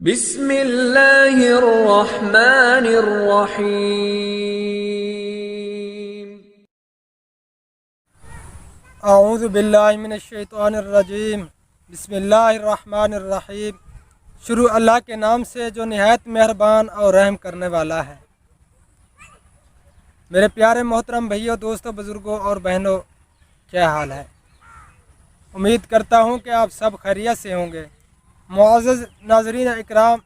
بسم اللہ الرحمن الرحیم۔ اعوذ باللہ من الشیطان الرجیم۔ بسم اللہ الرحمن الرحیم۔ شروع اللہ کے نام سے جو نہایت مہربان اور رحم کرنے والا ہے۔ میرے پیارے محترم بھائیوں، دوستوں، بزرگوں اور بہنوں، کیا حال ہے؟ امید کرتا ہوں کہ آپ سب خیریت سے ہوں گے۔ معزز ناظرین اکرام،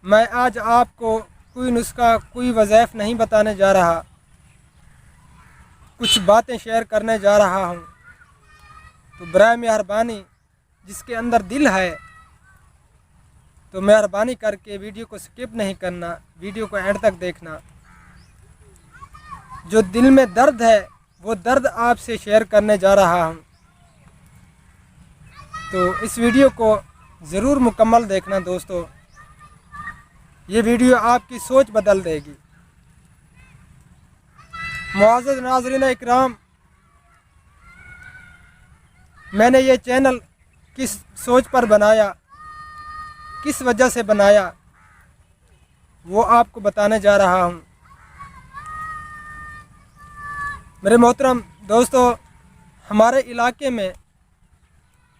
میں آج آپ کو کوئی نسخہ، کوئی وظائف نہیں بتانے جا رہا، کچھ باتیں شیئر کرنے جا رہا ہوں۔ تو برائے مہربانی جس کے اندر دل ہے تو مہربانی کر کے ویڈیو کو سکپ نہیں کرنا، ویڈیو کو اینڈ تک دیکھنا۔ جو دل میں درد ہے وہ درد آپ سے شیئر کرنے جا رہا ہوں، تو اس ویڈیو کو ضرور مکمل دیکھنا دوستو۔ یہ ویڈیو آپ کی سوچ بدل دے گی۔ معزز ناظرین اکرام، میں نے یہ چینل کس سوچ پر بنایا، کس وجہ سے بنایا، وہ آپ کو بتانے جا رہا ہوں۔ میرے محترم دوستو، ہمارے علاقے میں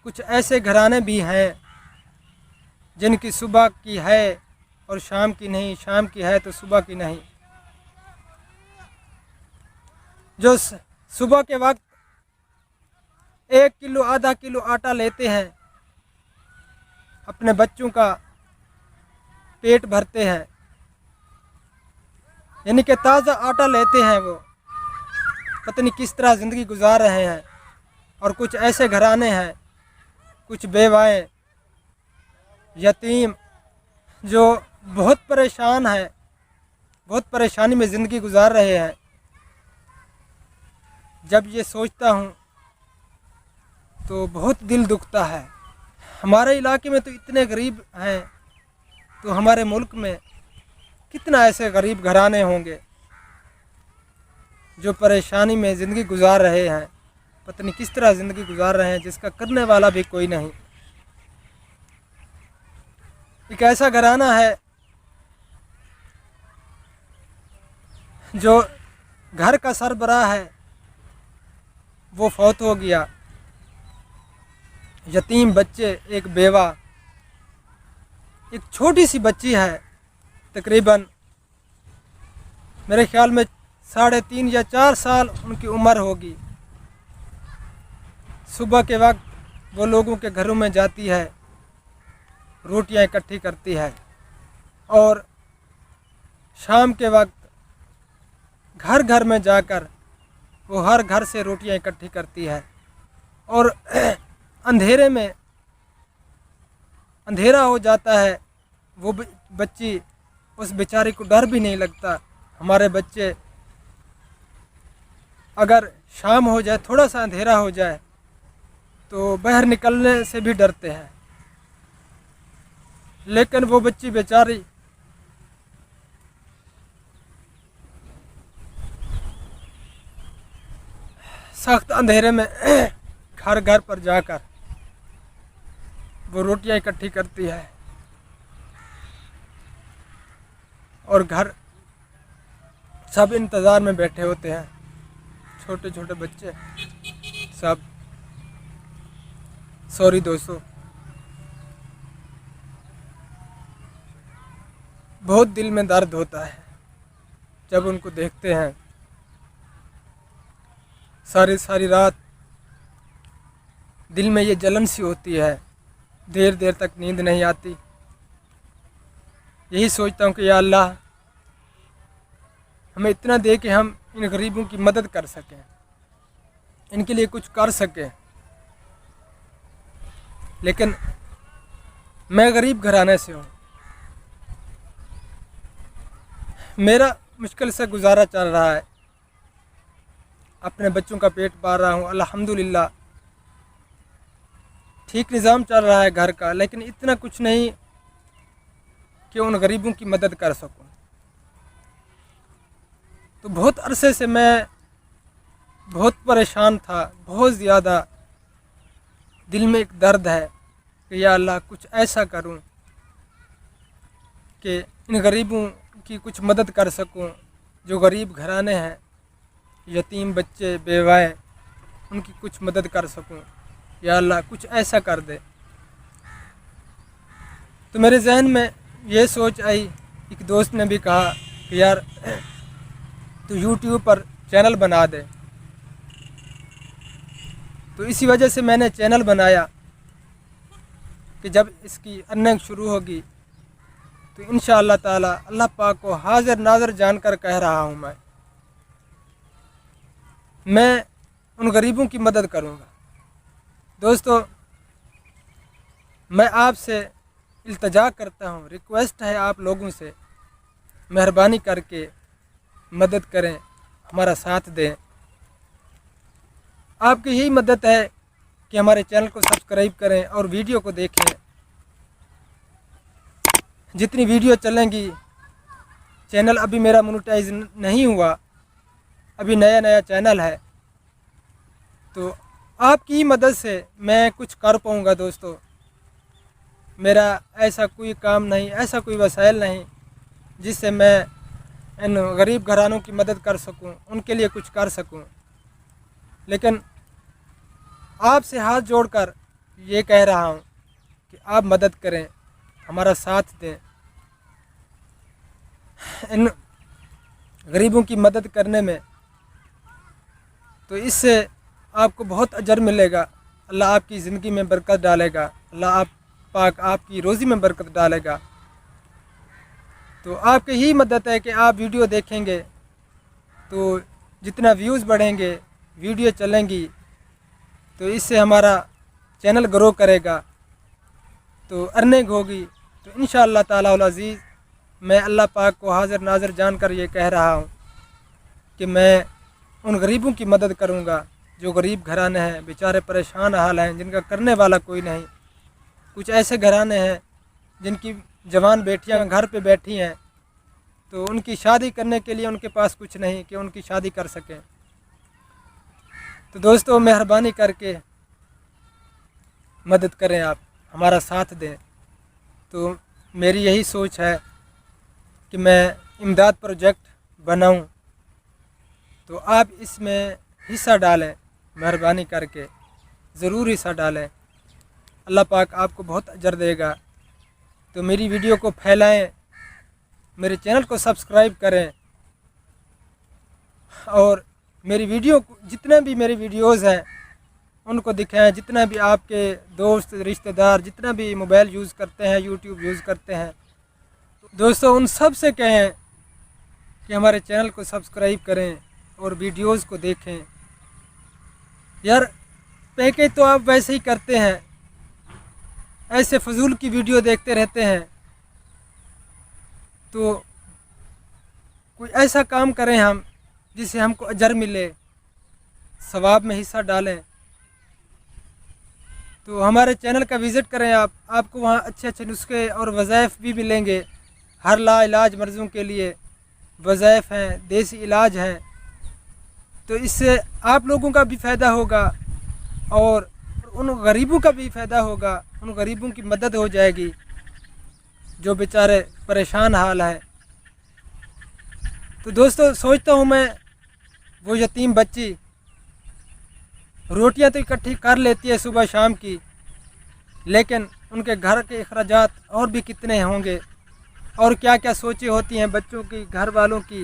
کچھ ایسے گھرانے بھی ہیں جن کی صبح کی ہے اور شام کی نہیں، شام کی ہے تو صبح کی نہیں۔ جو صبح کے وقت 1 کلو آدھا کلو آٹا لیتے ہیں، اپنے بچوں کا پیٹ بھرتے ہیں، یعنی کہ تازہ آٹا لیتے ہیں، وہ پتہ نہیں کس طرح زندگی گزار رہے ہیں۔ اور کچھ ایسے گھرانے ہیں، کچھ بیوائیں، یتیم، جو بہت پریشان ہیں، بہت پریشانی میں زندگی گزار رہے ہیں۔ جب یہ سوچتا ہوں تو بہت دل دکھتا ہے۔ ہمارے علاقے میں تو اتنے غریب ہیں، تو ہمارے ملک میں کتنا ایسے غریب گھرانے ہوں گے جو پریشانی میں زندگی گزار رہے ہیں، پتہ نہیں کس طرح زندگی گزار رہے ہیں، جس کا کرنے والا بھی کوئی نہیں۔ ایک ایسا گھرانہ ہے جو گھر کا سربراہ ہے، وہ فوت ہو گیا۔ یتیم بچے، ایک بیوہ، ایک چھوٹی سی بچی ہے، تقریباً میرے خیال میں 3.5 یا 4 سال ان کی عمر ہوگی۔ صبح کے وقت وہ لوگوں کے گھروں میں جاتی ہے، روٹیاں اکٹھی کرتی ہے، اور شام کے وقت گھر گھر میں جا کر وہ ہر گھر سے روٹیاں اکٹھی کرتی ہے۔ اور اندھیرے میں، اندھیرا ہو جاتا ہے، وہ بچی، اس بیچاری کو ڈر بھی نہیں لگتا۔ ہمارے بچے اگر شام ہو جائے، تھوڑا سا اندھیرا ہو جائے تو باہر نکلنے سے بھی ڈرتے ہیں، لیکن وہ بچی بیچاری سخت اندھیرے میں گھر گھر پر جا کر وہ روٹیاں اکٹھی کرتی ہے، اور گھر سب انتظار میں بیٹھے ہوتے ہیں، چھوٹے چھوٹے بچے سب۔ سوری دوستو، بہت دل میں درد ہوتا ہے جب ان کو دیکھتے ہیں۔ ساری رات دل میں یہ جلن سی ہوتی ہے، دیر دیر تک نیند نہیں آتی۔ یہی سوچتا ہوں کہ یا اللہ، ہمیں اتنا دے کہ ہم ان غریبوں کی مدد کر سکیں، ان کے لیے کچھ کر سکیں۔ لیکن میں غریب گھرانے سے ہوں، میرا مشکل سے گزارا چل رہا ہے، اپنے بچوں کا پیٹ پال رہا ہوں، الحمدللہ ٹھیک نظام چل رہا ہے گھر کا، لیکن اتنا کچھ نہیں کہ ان غریبوں کی مدد کر سکوں۔ تو بہت عرصے سے میں بہت پریشان تھا، بہت زیادہ دل میں ایک درد ہے کہ یا اللہ کچھ ایسا کروں کہ ان غریبوں کی کچھ مدد کر سکوں، جو غریب گھرانے ہیں، یتیم بچے، بیوائیں، ان کی کچھ مدد کر سکوں۔ یا اللہ کچھ ایسا کر دے۔ تو میرے ذہن میں یہ سوچ آئی، ایک دوست نے بھی کہا کہ یار تو یوٹیوب پر چینل بنا دے۔ تو اسی وجہ سے میں نے چینل بنایا کہ جب اس کی ارننگ شروع ہوگی تو انشاءاللہ تعالی اللہ پاک کو حاضر ناظر جان کر کہہ رہا ہوں، میں ان غریبوں کی مدد کروں گا۔ دوستو، میں آپ سے التجا کرتا ہوں، ریکویسٹ ہے آپ لوگوں سے، مہربانی کر کے مدد کریں، ہمارا ساتھ دیں۔ آپ کی یہی مدد ہے کہ ہمارے چینل کو سبسکرائب کریں اور ویڈیو کو دیکھیں۔ جتنی ویڈیو چلیں گی، چینل ابھی میرا مونیٹائز نہیں ہوا، ابھی نیا چینل ہے، تو آپ کی مدد سے میں کچھ کر پاؤں گا۔ دوستو، میرا ایسا کوئی کام نہیں، ایسا کوئی وسائل نہیں جس سے میں ان غریب گھرانوں کی مدد کر سکوں، ان کے لیے کچھ کر سکوں، لیکن آپ سے ہاتھ جوڑ کر یہ کہہ رہا ہوں کہ آپ مدد کریں، ہمارا ساتھ دیں۔ ان غریبوں کی مدد کرنے میں تو اس سے آپ کو بہت اجر ملے گا، اللہ آپ کی زندگی میں برکت ڈالے گا، اللہ پاک آپ کی روزی میں برکت ڈالے گا۔ تو آپ کی ہی مدد ہے کہ آپ ویڈیو دیکھیں گے تو جتنا ویوز بڑھیں گے، ویڈیو چلیں گی، تو اس سے ہمارا چینل گرو کرے گا، تو ارننگ ہوگی۔ تو انشاءاللہ تعالی العزیز میں اللہ پاک کو حاضر ناظر جان کر یہ کہہ رہا ہوں کہ میں ان غریبوں کی مدد کروں گا جو غریب گھرانے ہیں، بیچارے پریشان حال ہیں، جن کا کرنے والا کوئی نہیں۔ کچھ ایسے گھرانے ہیں جن کی جوان بیٹیاں گھر پہ بیٹھی ہیں، تو ان کی شادی کرنے کے لیے ان کے پاس کچھ نہیں کہ ان کی شادی کر سکیں۔ تو دوستو، مہربانی کر کے مدد کریں، آپ ہمارا ساتھ دیں۔ تو میری یہی سوچ ہے کہ میں امداد پروجیکٹ بناؤں، تو آپ اس میں حصہ ڈالیں، مہربانی کر کے ضرور حصہ ڈالیں، اللہ پاک آپ کو بہت اجر دے گا۔ تو میری ویڈیو کو پھیلائیں، میرے چینل کو سبسکرائب کریں، اور میری ویڈیو کو جتنے بھی میری ویڈیوز ہیں ان کو دکھائیں، جتنا بھی آپ کے دوست رشتہ دار جتنا بھی موبائل یوز کرتے ہیں، یوٹیوب یوز کرتے ہیں، دوستو ان سب سے کہیں کہ ہمارے چینل کو سبسکرائب کریں اور ویڈیوز کو دیکھیں۔ یار پیکج تو آپ ویسے ہی کرتے ہیں، ایسے فضول کی ویڈیو دیکھتے رہتے ہیں، تو کوئی ایسا کام کریں ہم جس سے ہم کو اجر ملے، ثواب میں حصہ ڈالیں۔ تو ہمارے چینل کا وزٹ کریں، آپ کو وہاں اچھے اچھے نسخے اور وظائف بھی ملیں گے، ہر لا علاج مرضوں کے لیے وظائف ہیں، دیسی علاج ہیں۔ تو اس سے آپ لوگوں کا بھی فائدہ ہوگا اور ان غریبوں کا بھی فائدہ ہوگا، ان غریبوں کی مدد ہو جائے گی جو بیچارے پریشان حال ہیں۔ تو دوستو، سوچتا ہوں میں وہ یتیم بچی روٹیاں تو اکٹھی کر لیتی ہے صبح شام کی، لیکن ان کے گھر کے اخراجات اور بھی کتنے ہوں گے، اور کیا کیا سوچیں ہوتی ہیں بچوں کی، گھر والوں کی،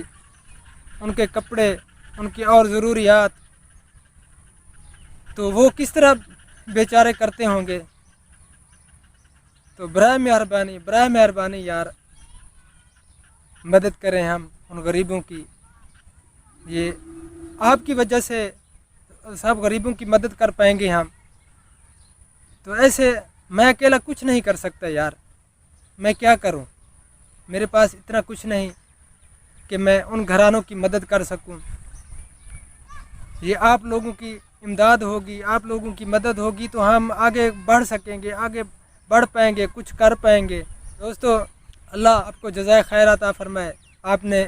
ان کے کپڑے، ان کی اور ضروریات، تو وہ کس طرح بیچارے کرتے ہوں گے۔ تو برائے مہربانی یار مدد کریں ہم ان غریبوں کی، یہ آپ کی وجہ سے سب غریبوں کی مدد کر پائیں گے ہم۔ تو ایسے میں اکیلا کچھ نہیں کر سکتا یار، میں کیا کروں، میرے پاس اتنا کچھ نہیں کہ میں ان گھرانوں کی مدد کر سکوں۔ یہ آپ لوگوں کی امداد ہوگی، آپ لوگوں کی مدد ہوگی تو ہم آگے بڑھ سکیں گے، آگے بڑھ پائیں گے، کچھ کر پائیں گے۔ دوستو، اللہ آپ کو جزائے خیر عطا فرمائے، آپ نے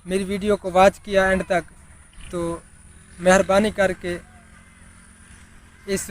میری ویڈیو کو واچ کیا اینڈ تک، تو مہربانی کر کے اس